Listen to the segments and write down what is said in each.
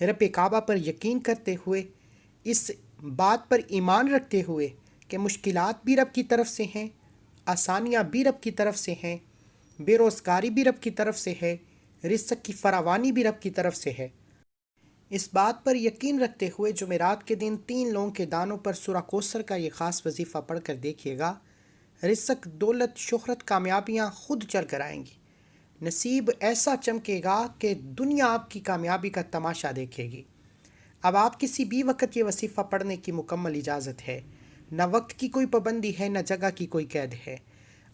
رب کعبہ پر یقین کرتے ہوئے، اس بات پر ایمان رکھتے ہوئے کہ مشکلات بھی رب کی طرف سے ہیں، آسانیاں بھی رب کی طرف سے ہیں، بے روزگاری بھی رب کی طرف سے ہے، رزق کی فراوانی بھی رب کی طرف سے ہے، اس بات پر یقین رکھتے ہوئے جمعرات کے دن 3 لونگ کے دانوں پر سورہ کوثر کا یہ خاص وظیفہ پڑھ کر دیکھیے گا، رزق، دولت، شہرت، کامیابیاں خود چل کر آئیں گی۔ نصیب ایسا چمکے گا کہ دنیا آپ کی کامیابی کا تماشا دیکھے گی۔ اب آپ کسی بھی وقت یہ وظیفہ پڑھنے کی مکمل اجازت ہے، نہ وقت کی کوئی پابندی ہے، نہ جگہ کی کوئی قید ہے۔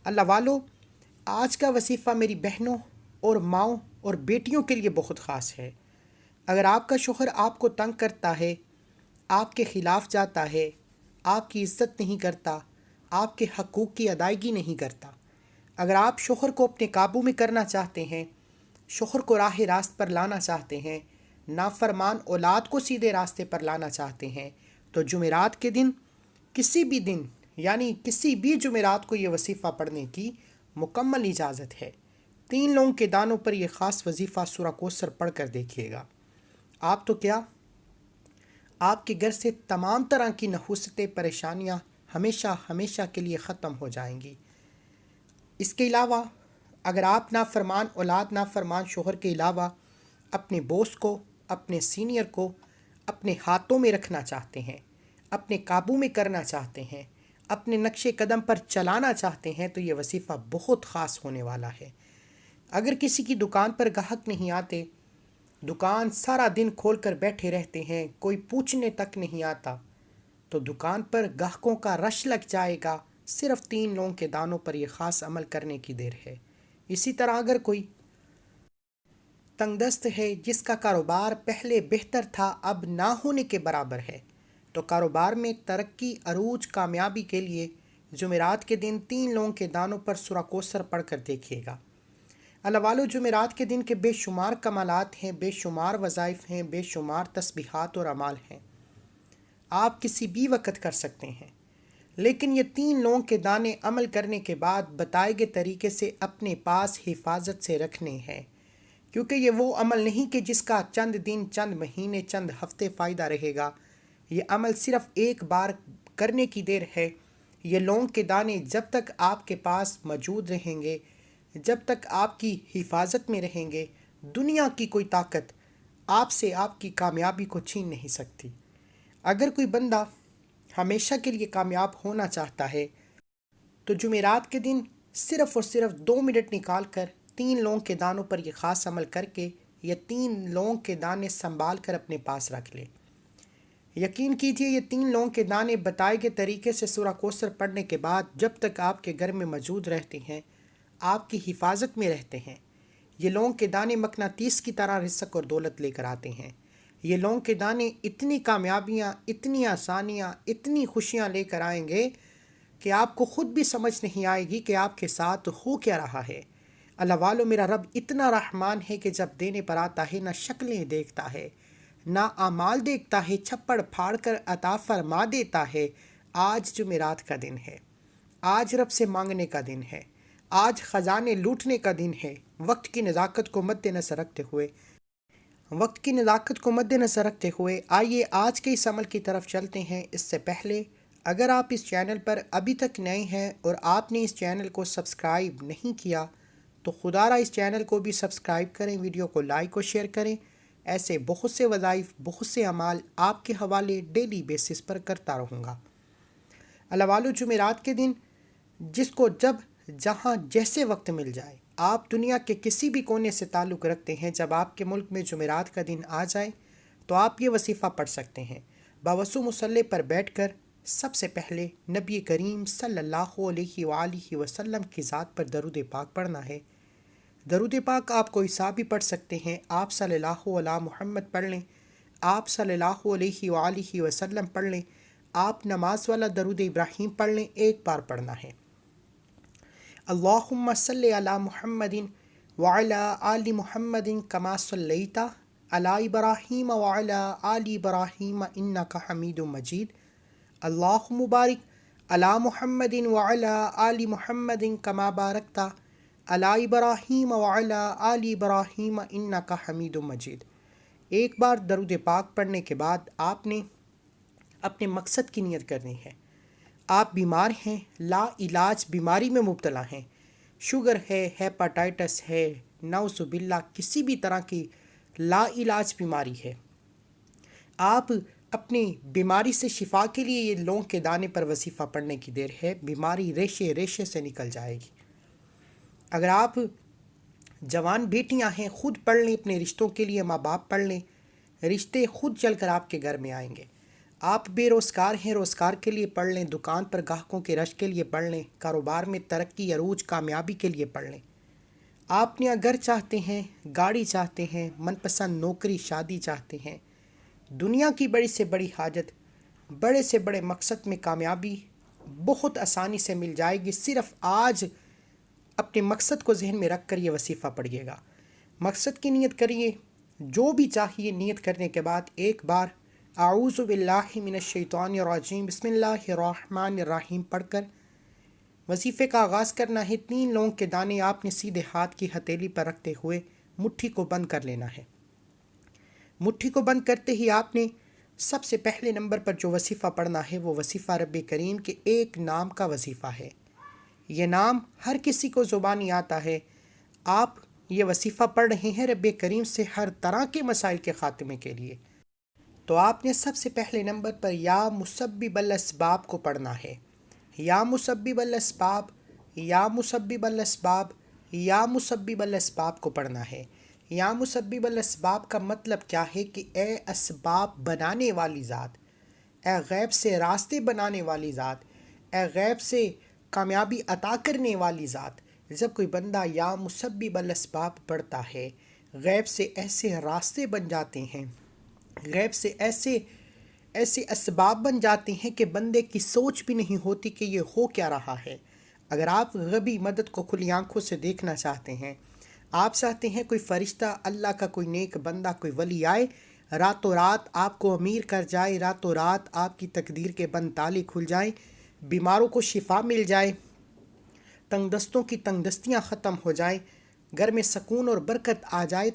اللہ والو، آج کا وظیفہ میری بہنوں اور ماؤں اور بیٹیوں کے لیے بہت خاص ہے۔ اگر آپ کا شوہر آپ کو تنگ کرتا ہے، آپ کے خلاف جاتا ہے، آپ کی عزت نہیں کرتا، آپ کے حقوق کی ادائیگی نہیں کرتا، اگر آپ شوہر کو اپنے قابو میں کرنا چاہتے ہیں، شوہر کو راہ راست پر لانا چاہتے ہیں، نافرمان اولاد کو سیدھے راستے پر لانا چاہتے ہیں، تو جمعرات کے دن، کسی بھی دن، یعنی کسی بھی جمعرات کو یہ وظیفہ پڑھنے کی مکمل اجازت ہے۔ 3 لونگ کے دانوں پر یہ خاص وظیفہ سورہ کوثر پڑھ کر دیکھیے گا۔ آپ تو کیا، آپ کے گھر سے تمام طرح کی نحوستیں، پریشانیاں ہمیشہ ہمیشہ کے لیے ختم ہو جائیں گی۔ اس کے علاوہ اگر آپ نافرمان اولاد، نافرمان شوہر کے علاوہ اپنے بوس کو، اپنے سینئر کو اپنے ہاتھوں میں رکھنا چاہتے ہیں، اپنے قابو میں کرنا چاہتے ہیں، اپنے نقش قدم پر چلانا چاہتے ہیں، تو یہ وظیفہ بہت خاص ہونے والا ہے۔ اگر کسی کی دکان پر گاہک نہیں آتے، دکان سارا دن کھول کر بیٹھے رہتے ہیں، کوئی پوچھنے تک نہیں آتا، تو دکان پر گاہکوں کا رش لگ جائے گا۔ صرف 3 لونگ کے دانوں پر یہ خاص عمل کرنے کی دیر ہے۔ اسی طرح اگر کوئی تنگ دست ہے، جس کا کاروبار پہلے بہتر تھا اب نہ ہونے کے برابر ہے، تو کاروبار میں ترقی، عروج، کامیابی کے لیے جمعرات کے دن 3 لونگ کے دانوں پر سورہ کوثر پڑھ کر دیکھیے گا۔ اللہ والو، جمعرات کے دن کے بے شمار کمالات ہیں، بے شمار وظائف ہیں، بے شمار تسبیحات اور اعمال ہیں۔ آپ کسی بھی وقت کر سکتے ہیں، لیکن یہ 3 لونگ کے دانے عمل کرنے کے بعد بتائے گئے طریقے سے اپنے پاس حفاظت سے رکھنے ہیں، کیونکہ یہ وہ عمل نہیں کہ جس کا چند دن، چند مہینے، چند ہفتے فائدہ رہے گا۔ یہ عمل صرف ایک بار کرنے کی دیر ہے۔ یہ لونگ کے دانے جب تک آپ کے پاس موجود رہیں گے، جب تک آپ کی حفاظت میں رہیں گے، دنیا کی کوئی طاقت آپ سے آپ کی کامیابی کو چھین نہیں سکتی۔ اگر کوئی بندہ ہمیشہ کے لیے کامیاب ہونا چاہتا ہے تو جمعرات کے دن صرف اور صرف 2 منٹ نکال کر 3 لونگ کے دانوں پر یہ خاص عمل کر کے یہ 3 لونگ کے دانے سنبھال کر اپنے پاس رکھ لے۔ یقین کیجئے، یہ 3 لونگ کے دانے بتائے گئے طریقے سے سورہ کوثر پڑھنے کے بعد جب تک آپ کے گھر میں موجود رہتے ہیں، آپ کی حفاظت میں رہتے ہیں۔ یہ لونگ کے دانے مقناطیس کی طرح رزق اور دولت لے کر آتے ہیں۔ یہ لونگ کے دانے اتنی کامیابیاں، اتنی آسانیاں، اتنی خوشیاں لے کر آئیں گے کہ آپ کو خود بھی سمجھ نہیں آئے گی کہ آپ کے ساتھ ہو کیا رہا ہے۔ اللہ والو، میرا رب اتنا رحمان ہے کہ جب دینے پر آتا ہے نہ شکلیں دیکھتا ہے، نہ اعمال دیکھتا ہے، چھپڑ پھاڑ کر عطا فرما دیتا ہے۔ آج جمعرات کا دن ہے، آج رب سے مانگنے کا دن ہے، آج خزانے لوٹنے کا دن ہے۔ وقت کی نزاکت کو مد نظر رکھتے ہوئے آئیے آج کے اس عمل کی طرف چلتے ہیں۔ اس سے پہلے اگر آپ اس چینل پر ابھی تک نئے ہیں اور آپ نے اس چینل کو سبسکرائب نہیں کیا تو خدا را اس چینل کو بھی سبسکرائب کریں، ویڈیو کو لائک اور شیئر کریں۔ ایسے بہت سے وظائف، بہت سے اعمال آپ کے حوالے ڈیلی بیسس پر کرتا رہوں گا۔ اللہ والو، جمعرات کے دن جس کو جب، جہاں، جیسے وقت مل جائے، آپ دنیا کے کسی بھی کونے سے تعلق رکھتے ہیں، جب آپ کے ملک میں جمعرات کا دن آ جائے تو آپ یہ وظیفہ پڑھ سکتے ہیں۔ باوضو مصلی پر بیٹھ کر سب سے پہلے نبی کریم صلی اللہ علیہ وآلہ وسلم کی ذات پر درود پاک پڑھنا ہے۔ درود پاک آپ کوئی سا بھی پڑھ سکتے ہیں۔ آپ صلی اللہ علیہ محمد پڑھ لیں، آپ صلی اللہ علیہ وآلہ وسلم پڑھ لیں، آپ نماز والا درود ابراہیم پڑھ لیں، ایک بار پڑھنا ہے۔ اللہم صلی علی محمد وعلی آل محمد کما صلیت علی ابراہیم وعلی آل ابراہیم انک حمید مجید۔ اللہم بارک علی محمد وعلی آل محمد کما بارکت علی ابراہیم وعلی آل ابراہیم انک حمید مجید۔ ایک بار درود پاک پڑھنے کے بعد آپ نے اپنے مقصد کی نیت کرنی ہے۔ آپ بیمار ہیں، لا علاج بیماری میں مبتلا ہیں، شوگر ہے، ہیپاٹائٹس ہے، نعوذ باللہ کسی بھی طرح کی لا علاج بیماری ہے، آپ اپنی بیماری سے شفا کے لیے یہ لونگ کے دانے پر وظیفہ پڑھنے کی دیر ہے، بیماری ریشے ریشے سے نکل جائے گی۔ اگر آپ جوان بیٹیاں ہیں، خود پڑھ لیں، اپنے رشتوں کے لیے ماں باپ پڑھ لیں، رشتے خود چل کر آپ کے گھر میں آئیں گے۔ آپ بے روزگار ہیں، روزگار کے لیے پڑھ لیں، دکان پر گاہکوں کے رش کے لیے پڑھ لیں، کاروبار میں ترقی عروج کامیابی کے لیے پڑھ لیں۔ آپ اپنا گھر چاہتے ہیں، گاڑی چاہتے ہیں، من پسند نوکری شادی چاہتے ہیں، دنیا کی بڑی سے بڑی حاجت، بڑے سے بڑے مقصد میں کامیابی بہت آسانی سے مل جائے گی۔ صرف آج اپنے مقصد کو ذہن میں رکھ کر یہ وظیفہ پڑھیے گا، مقصد کی نیت کریے، جو بھی چاہیے نیت کرنے کے بعد ایک بار اعوذ باللہ من الشیطان الرجیم بسم اللہ الرحمن الرحیم پڑھ کر وظیفے کا آغاز کرنا ہے۔ 3 لونگ کے دانے آپ نے سیدھے ہاتھ کی ہتھیلی پر رکھتے ہوئے مٹھی کو بند کر لینا ہے۔ مٹھی کو بند کرتے ہی آپ نے سب سے پہلے نمبر پر جو وظیفہ پڑھنا ہے وہ وظیفہ رب کریم کے ایک نام کا وظیفہ ہے۔ یہ نام ہر کسی کو زبانی آتا ہے۔ آپ یہ وظیفہ پڑھ رہے ہیں رب کریم سے ہر طرح کے مسائل کے خاتمے کے لیے، تو آپ نے سب سے پہلے نمبر پر یا مسبب الاسباب کو پڑھنا ہے۔ یا مسبب الاسباب، یا مسبب الاسباب، یا مسبب الاسباب کو پڑھنا ہے۔ یا مسبب الاسباب کا مطلب کیا ہے کہ اے اسباب بنانے والی ذات، اے غیب سے راستے بنانے والی ذات، اے غیب سے کامیابی عطا کرنے والی ذات۔ جب کوئی بندہ یا مسبب الاسباب پڑھتا ہے، غیب سے ایسے راستے بن جاتے ہیں، غیب سے ایسے اسباب بن جاتے ہیں کہ بندے کی سوچ بھی نہیں ہوتی کہ یہ ہو کیا رہا ہے۔ اگر آپ غیبی مدد کو کھلی آنکھوں سے دیکھنا چاہتے ہیں، آپ چاہتے ہیں کوئی فرشتہ، اللہ کا کوئی نیک بندہ، کوئی ولی آئے، راتوں رات آپ کو امیر کر جائے، راتوں رات آپ کی تقدیر کے بند تالے کھل جائیں، بیماروں کو شفا مل جائے، تنگ دستوں کی تنگ دستیاں ختم ہو جائیں، گھر میں سکون اور برکت آ جائے،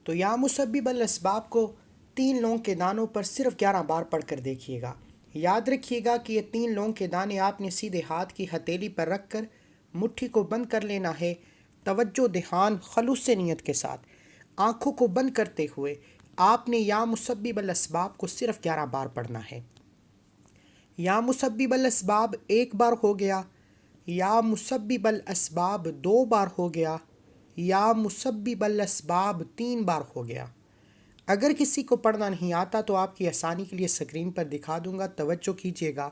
تو یا مسبب الاسباب کو 3 لونگ کے دانوں پر صرف 11 بار پڑھ کر دیکھیے گا۔ یاد رکھیے گا کہ یہ 3 لونگ کے دانے آپ نے سیدھے ہاتھ کی ہتھیلی پر رکھ کر مٹھی کو بند کر لینا ہے، توجہ دھیان خلوص سے نیت کے ساتھ آنکھوں کو بند کرتے ہوئے آپ نے یا مسبب الاسباب کو صرف 11 بار پڑھنا ہے۔ یا مسبب الاسباب 1 بار ہو گیا، یا مسبب الاسباب 2 بار ہو گیا، یا مسبب الاسباب 3 بار ہو گیا۔ اگر کسی کو پڑھنا نہیں آتا تو آپ کی آسانی کے لیے اسکرین پر دکھا دوں گا، توجہ کیجیے گا۔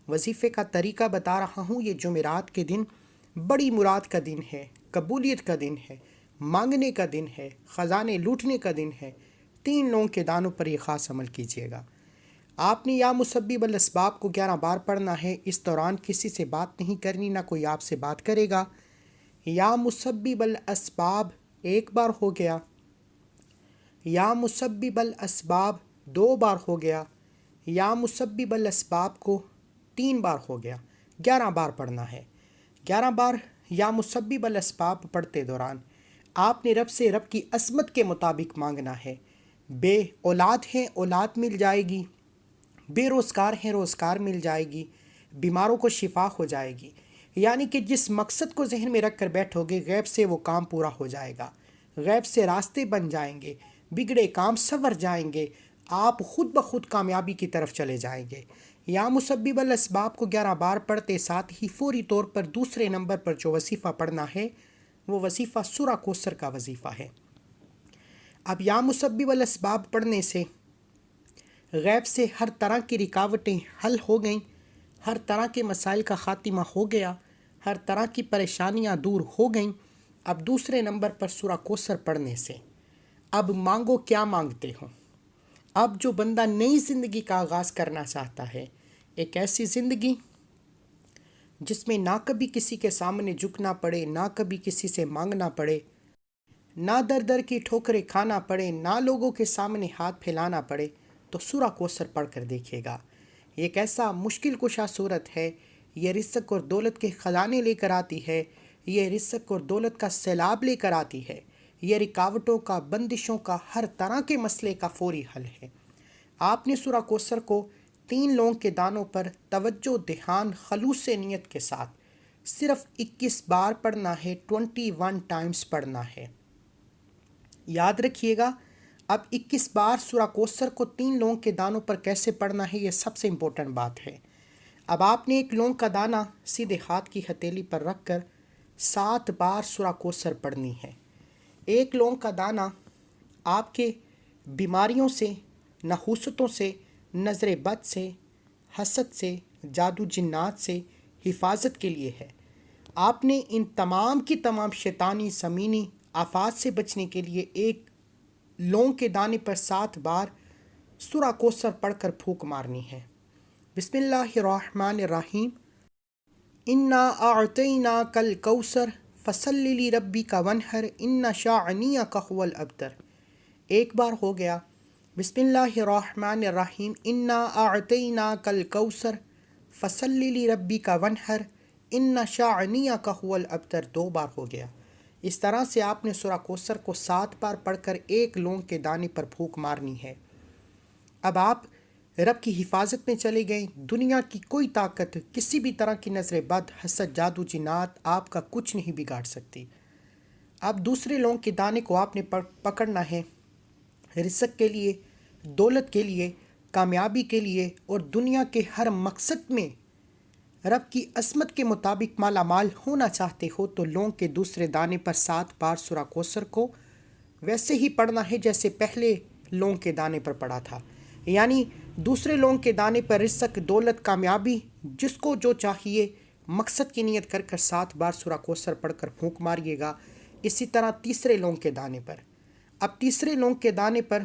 وظیفے کا طریقہ بتا رہا ہوں۔ یہ جمعرات کے دن بڑی مراد کا دن ہے، قبولیت کا دن ہے، مانگنے کا دن ہے، خزانے لوٹنے کا دن ہے۔ 3 لونگ کے دانوں پر یہ خاص عمل کیجیے گا۔ آپ نے یا مسبب الاسباب کو 11 بار پڑھنا ہے۔ اس دوران کسی سے بات نہیں کرنی، نہ کوئی آپ سے بات کرے گا۔ یا مسبب الاسباب 1 بار ہو گیا، یا مسبب الاسباب 2 بار ہو گیا، یا مسبب الاسباب کو 3 بار ہو گیا۔ 11 بار پڑھنا ہے۔ 11 بار یا مسبب الاسباب پڑھتے دوران آپ نے رب سے رب کی عظمت کے مطابق مانگنا ہے۔ بے اولاد ہیں، اولاد مل جائے گی، بے روزگار ہیں، روزگار مل جائے گی، بیماروں کو شفا ہو جائے گی، یعنی کہ جس مقصد کو ذہن میں رکھ کر بیٹھو گے غیب سے وہ کام پورا ہو جائے گا، غیب سے راستے بن جائیں گے، بگڑے کام سنور جائیں گے، آپ خود بخود کامیابی کی طرف چلے جائیں گے۔ یا مسبب الاسباب کو 11 بار پڑھتے ساتھ ہی فوری طور پر دوسرے نمبر پر جو وظیفہ پڑھنا ہے وہ وظیفہ سورہ کوثر کا وظیفہ ہے۔ اب یا مسبب الاسباب پڑھنے سے غیب سے ہر طرح کی رکاوٹیں حل ہو گئیں، ہر طرح کے مسائل کا خاتمہ ہو گیا، ہر طرح کی پریشانیاں دور ہو گئیں۔ اب دوسرے نمبر پر سورہ کوثر پڑھنے سے اب مانگو کیا مانگتے ہو۔ اب جو بندہ نئی زندگی کا آغاز کرنا چاہتا ہے، ایک ایسی زندگی جس میں نہ کبھی کسی کے سامنے جھکنا پڑے، نہ کبھی کسی سے مانگنا پڑے، نہ در در کی ٹھوکریں کھانا پڑے، نہ لوگوں کے سامنے ہاتھ پھیلانا پڑے، تو سورہ کوثر پڑھ کر دیکھے گا۔ یہ ایک ایسا مشکل کشا صورت ہے، یہ رزق اور دولت کے خزانے لے کر آتی ہے، یہ رزق اور دولت کا سیلاب لے کر آتی ہے۔ یہ رکاوٹوں کا، بندشوں کا، ہر طرح کے مسئلے کا فوری حل ہے۔ آپ نے سورہ کوثر کو 3 لونگ کے دانوں پر توجہ، دھیان، خلوص نیت کے ساتھ صرف 21 بار پڑھنا ہے، 21 ٹائمز پڑھنا ہے۔ یاد رکھیے گا، اب 21 بار سورہ کوثر کو 3 لونگ کے دانوں پر کیسے پڑھنا ہے، یہ سب سے امپورٹنٹ بات ہے۔ اب آپ نے ایک لونگ کا دانہ سیدھے ہاتھ کی ہتھیلی پر رکھ کر 7 بار سورہ کوثر پڑھنی ہے۔ ایک لونگ کا دانہ آپ کے بیماریوں سے، نحوستوں سے، نظر بد سے، حسد سے، جادو جنات سے حفاظت کے لیے ہے۔ آپ نے ان تمام کی تمام شیطانی زمینی آفات سے بچنے کے لیے ایک لونگ کے دانے پر 7 بار سورہ کوثر پڑھ کر پھونک مارنی ہے۔ بسم اللہ الرحمن الرحیم۔ انا اعطیناک الکوثر فصلی لربک وانحر ان شانئک هو الابتر۔ ایک بار ہو گیا۔ بسم اللہ الرحمن الرحیم۔ انا اعطیناک الکوثر فصلی لربک وانحر ان شانئک هو الابتر۔ 2 بار ہو گیا۔ اس طرح سے آپ نے سورہ کوثر کو 7 بار پڑھ کر ایک لونگ کے دانے پر پھونک مارنی ہے۔ اب آپ رب کی حفاظت میں چلے گئے۔ دنیا کی کوئی طاقت، کسی بھی طرح کی نظر بد، حسد، جادو جنات آپ کا کچھ نہیں بگاڑ سکتی۔ اب دوسرے لونگ کے دانے کو آپ نے پکڑنا ہے رزق کے لیے، دولت کے لیے، کامیابی کے لیے، اور دنیا کے ہر مقصد میں رب کی عظمت کے مطابق مالا مال ہونا چاہتے ہو تو لونگ کے دوسرے دانے پر 7 بار سورہ کوثر کو ویسے ہی پڑھنا ہے جیسے پہلے لونگ کے دانے پر پڑھا تھا۔ یعنی دوسرے لونگ کے دانے پر رزق، دولت، کامیابی، جس کو جو چاہیے مقصد کی نیت کر کر 7 بار سورہ کوثر پڑھ کر پھونک ماریے گا۔ اسی طرح تیسرے لونگ کے دانے پر، اب تیسرے لونگ کے دانے پر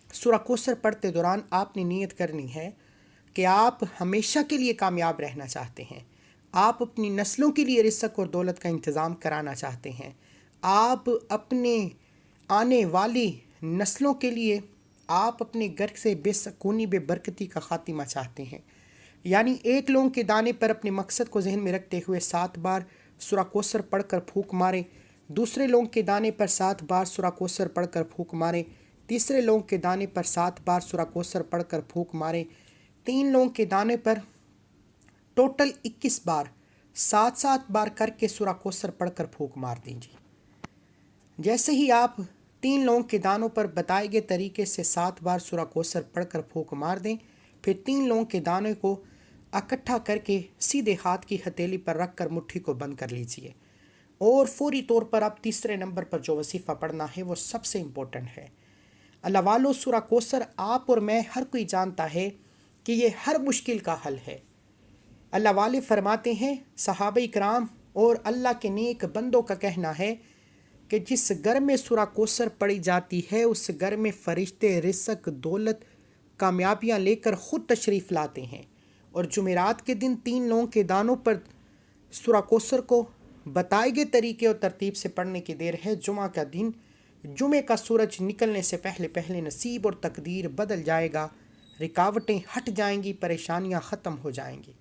سورہ کوثر پڑھتے دوران آپ نے نیت کرنی ہے کہ آپ ہمیشہ کے لیے کامیاب رہنا چاہتے ہیں۔ آپ اپنی نسلوں کے لیے رزق اور دولت کا انتظام کرانا چاہتے ہیں۔ آپ اپنے آنے والی نسلوں کے لیے، آپ اپنے گھر سے بے سکونی، بے برکتی کا خاتمہ چاہتے ہیں۔ یعنی ایک لونگ کے دانے پر اپنے مقصد کو ذہن میں رکھتے ہوئے 7 بار سورہ کوثر پڑھ کر پھونک ماریں۔ دوسرے لونگ کے دانے پر 7 بار سورہ کوثر پڑھ کر پھونک ماریں۔ تیسرے لونگ کے دانے پر 7 بار سورہ کوثر پڑھ کر پھونک ماریں۔ 3 لونگ کے دانے پر ٹوٹل 21 بار 7 بار کر کے سورہ کوثر پڑھ کر پھونک مار دیجیے۔ جیسے ہی آپ 3 لونگ کے دانوں پر بتائے گئے طریقے سے 7 بار سورہ کوثر پڑھ کر پھونک مار دیں، پھر 3 لونگ کے دانے کو اکٹھا کر کے سیدھے ہاتھ کی ہتھیلی پر رکھ کر مٹھی کو بند کر لیجیے، اور فوری طور پر آپ تیسرے نمبر پر جو وظیفہ پڑھنا ہے وہ سب سے امپورٹنٹ ہے۔ اللہ والو، سورہ کوثر آپ اور میں ہر کوئی جانتا ہے کہ یہ ہر مشکل کا حل ہے۔ اللہ والے فرماتے ہیں، صحابہ کرام اور اللہ کے نیک بندوں کا کہنا ہے کہ جس گھر میں سورہ کوثر پڑھی جاتی ہے اس گھر میں فرشتے رزق، دولت، کامیابیاں لے کر خود تشریف لاتے ہیں۔ اور جمعرات کے دن 3 لونگ کے دانوں پر سورہ کوثر کو بتائے گئے طریقے اور ترتیب سے پڑھنے کی دیر ہے۔ جمعہ کا دن، جمعے کا سورج نکلنے سے پہلے پہلے نصیب اور تقدیر بدل جائے گا، رکاوٹیں ہٹ جائیں گی، پریشانیاں ختم ہو جائیں گی۔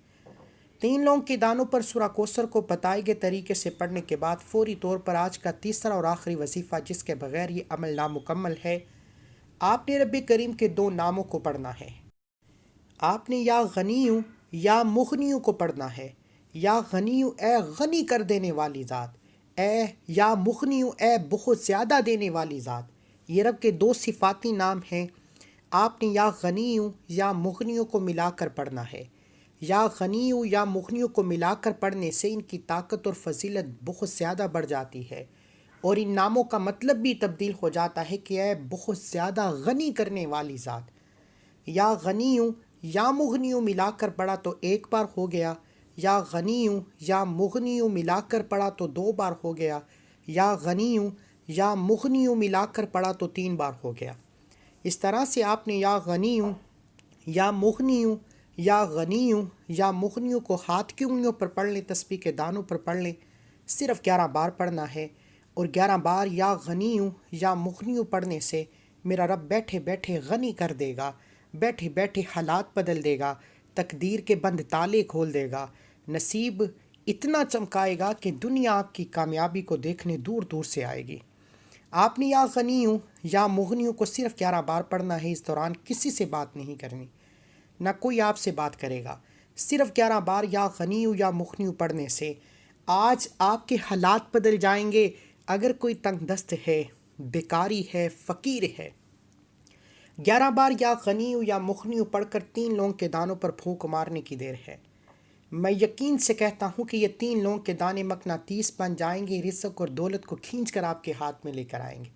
3 لونگ کے دانوں پر سورہ کوثر کو بتائے گئے طریقے سے پڑھنے کے بعد فوری طور پر آج کا تیسرا اور آخری وظیفہ، جس کے بغیر یہ عمل نامکمل ہے، آپ نے رب کریم کے 2 ناموں کو پڑھنا ہے۔ آپ نے یا غنیو یا مغنیو کو پڑھنا ہے۔ یا غنیو اے غنی کر دینے والی ذات، اے یا مغنیو اے بہت زیادہ دینے والی ذات۔ یہ رب کے 2 صفاتی نام ہیں۔ آپ نے یا غنیو یا مغنیو کو ملا کر پڑھنا ہے۔ یا غنیو یا مغنیو کو ملا کر پڑھنے سے ان کی طاقت اور فضیلت بہت زیادہ بڑھ جاتی ہے، اور ان ناموں کا مطلب بھی تبدیل ہو جاتا ہے کہ اے بہت زیادہ غنی کرنے والی ذات۔ یا غنیو یا مغنیو ملا کر پڑھا تو 1 بار ہو گیا۔ یا غنیو یا مغنیو ملا کر پڑھا تو 2 بار ہو گیا۔ یا غنیو یا مغنیو ملا کر پڑھا تو 3 بار ہو گیا۔ اس طرح سے آپ نے یا غنیو یا مغنیو یا غنیو یا مغنیو کو ہاتھ کی انگلیوں پر پڑھ لیں، تسبیح کے دانوں پر پڑھ لیں، صرف 11 بار پڑھنا ہے۔ اور 11 بار یا غنیو یا مغنیو پڑھنے سے میرا رب بیٹھے بیٹھے غنی کر دے گا، بیٹھے بیٹھے حالات بدل دے گا، تقدیر کے بند تالے کھول دے گا، نصیب اتنا چمکائے گا کہ دنیا آپ کی کامیابی کو دیکھنے دور دور سے آئے گی۔ آپ نے یا غنی ہوں یا مغنی ہوں کو صرف 11 بار پڑھنا ہے۔ اس دوران کسی سے بات نہیں کرنی، نہ کوئی آپ سے بات کرے گا۔ صرف 11 بار یا غنی ہوں یا مغنی ہوں پڑھنے سے آج آپ کے حالات بدل جائیں گے۔ اگر کوئی تنگ دست ہے، بیکاری ہے، فقیر ہے، 11 بار یا غنی ہوں یا مغنی ہوں پڑھ کر 3 لونگ کے دانوں پر پھونک مارنے کی دیر ہے۔ میں یقین سے کہتا ہوں کہ یہ 3 لونگ کے دانے مقناطیس بن جائیں گے، رزق اور دولت کو کھینچ کر آپ کے ہاتھ میں لے کر آئیں گے۔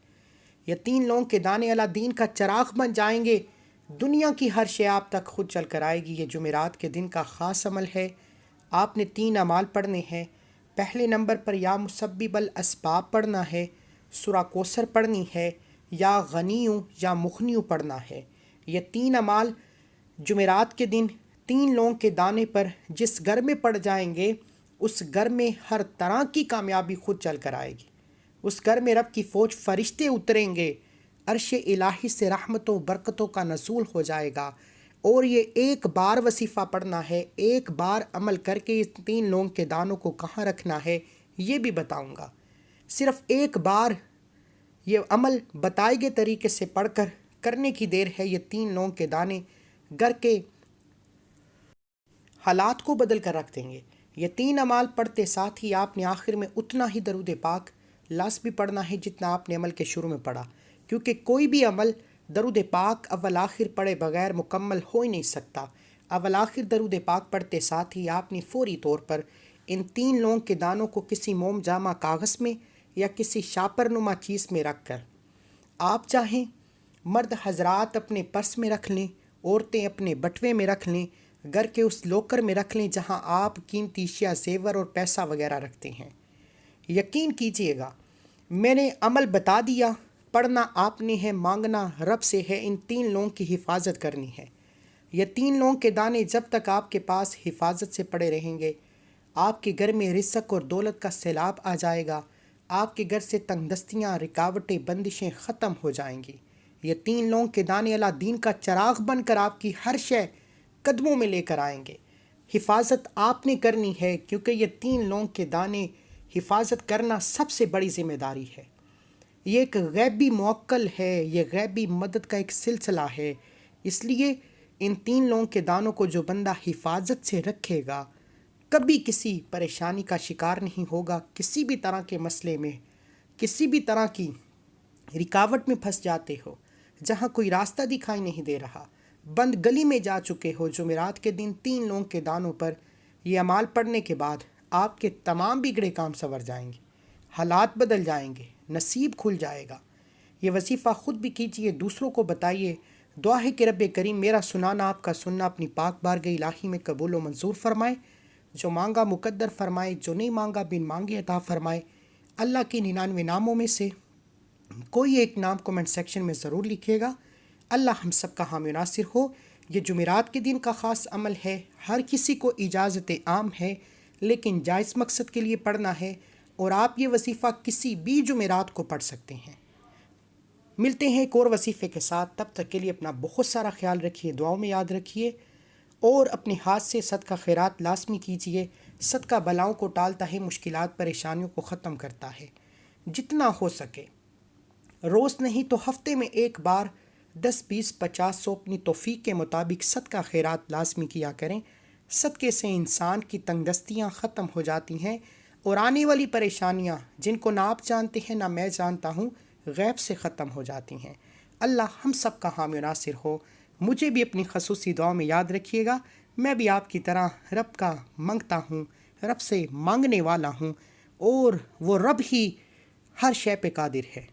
یہ 3 لونگ کے دانے اللہ دین کا چراغ بن جائیں گے، دنیا کی ہر شے آپ تک خود چل کر آئے گی۔ یہ جمعرات کے دن کا خاص عمل ہے۔ آپ نے 3 اعمال پڑھنے ہیں۔ پہلے نمبر پر یا مسبب الاسباب پڑھنا ہے، سورہ کوثر پڑھنی ہے، یا غنی ہوں یا مغنی ہوں پڑھنا ہے۔ یہ 3 اعمال جمعرات کے دن 3 لونگ کے دانے پر جس گھر میں پڑ جائیں گے، اس گھر میں ہر طرح کی کامیابی خود چل کر آئے گی۔ اس گھر میں رب کی فوج فرشتے اتریں گے، عرش الہی سے رحمتوں برکتوں کا نزول ہو جائے گا۔ اور یہ ایک بار وظیفہ پڑھنا ہے، ایک بار عمل کر کے اس 3 لونگ کے دانوں کو کہاں رکھنا ہے یہ بھی بتاؤں گا۔ صرف ایک بار یہ عمل بتائے گئے طریقے سے پڑھ کر کرنے کی دیر ہے۔ یہ 3 لونگ کے دانے گھر کے حالات کو بدل کر رکھ دیں گے۔ یہ 3 اعمال پڑھتے ساتھ ہی آپ نے آخر میں اتنا ہی درود پاک لازمی پڑھنا ہے جتنا آپ نے عمل کے شروع میں پڑھا، کیونکہ کوئی بھی عمل درود پاک اول آخر پڑھے بغیر مکمل ہو ہی نہیں سکتا۔ اول آخر درود پاک پڑھتے ساتھ ہی آپ نے فوری طور پر ان 3 لونگ کے دانوں کو کسی موم جامہ کاغذ میں یا کسی شاپر نما چیز میں رکھ کر، آپ چاہیں مرد حضرات اپنے پرس میں رکھ لیں، عورتیں اپنے بٹوے میں رکھ لیں، گھر کے اس لوکر میں رکھ لیں جہاں آپ قیمتی اشیاء زیور اور پیسہ وغیرہ رکھتے ہیں۔ یقین کیجئے گا، میں نے عمل بتا دیا، پڑھنا آپ نے ہے، مانگنا رب سے ہے۔ ان 3 لونگ کی حفاظت کرنی ہے۔ یہ 3 لونگ کے دانے جب تک آپ کے پاس حفاظت سے پڑے رہیں گے، آپ کے گھر میں رزق اور دولت کا سیلاب آ جائے گا۔ آپ کے گھر سے تنگ دستیاں، رکاوٹیں، بندشیں ختم ہو جائیں گی۔ یہ 3 لونگ کے دانے اللہ دین کا چراغ بن کر آپ کی ہر شے قدموں میں لے کر آئیں گے۔ حفاظت آپ نے کرنی ہے، کیونکہ یہ 3 لونگ کے دانے حفاظت کرنا سب سے بڑی ذمہ داری ہے۔ یہ ایک غیبی موکل ہے، یہ غیبی مدد کا ایک سلسلہ ہے۔ اس لیے ان 3 لونگ کے دانوں کو جو بندہ حفاظت سے رکھے گا، کبھی کسی پریشانی کا شکار نہیں ہوگا۔ کسی بھی طرح کے مسئلے میں، کسی بھی طرح کی رکاوٹ میں پھنس جاتے ہو، جہاں کوئی راستہ دکھائی نہیں دے رہا، بند گلی میں جا چکے ہو، جمعرات کے دن 3 لونگ کے دانوں پر یہ اعمال پڑھنے کے بعد آپ کے تمام بگڑے کام سنور جائیں گے، حالات بدل جائیں گے، نصیب کھل جائے گا۔ یہ وظیفہ خود بھی کیجئے، دوسروں کو بتائیے۔ دعا ہے کہ رب کریم میرا سنانا، آپ کا سننا اپنی پاک بارگاہ الہی میں قبول و منظور فرمائے۔ جو مانگا مقدر فرمائے، جو نہیں مانگا بن مانگے عطا فرمائے۔ اللہ کے 99 ناموں میں سے کوئی ایک نام کمنٹ سیکشن میں ضرور لکھیے گا۔ اللہ ہم سب کا حامی و ناصر ہو۔ یہ جمعرات کے دن کا خاص عمل ہے، ہر کسی کو اجازت عام ہے، لیکن جائز مقصد کے لیے پڑھنا ہے، اور آپ یہ وظیفہ کسی بھی جمعرات کو پڑھ سکتے ہیں۔ ملتے ہیں ایک اور وظیفے کے ساتھ، تب تک کے لیے اپنا بہت سارا خیال رکھیے، دعاؤں میں یاد رکھیے، اور اپنے ہاتھ سے صدقہ خیرات لازمی کیجیے۔ صدقہ بلاؤں کو ٹالتا ہے، مشکلات پریشانیوں کو ختم کرتا ہے۔ جتنا ہو سکے، روز نہیں تو ہفتے میں ایک بار 10، 20، 50، 100 اپنی توفیق کے مطابق صدقہ خیرات لازمی کیا کریں۔ صدقے سے انسان کی تنگ دستیاں ختم ہو جاتی ہیں، اور آنے والی پریشانیاں جن کو نہ آپ جانتے ہیں نہ میں جانتا ہوں، غیب سے ختم ہو جاتی ہیں۔ اللہ ہم سب کا حامی و ناصر ہو۔ مجھے بھی اپنی خصوصی دعا میں یاد رکھیے گا۔ میں بھی آپ کی طرح رب کا منگتا ہوں، رب سے مانگنے والا ہوں، اور وہ رب ہی ہر شے پہ قادر ہے۔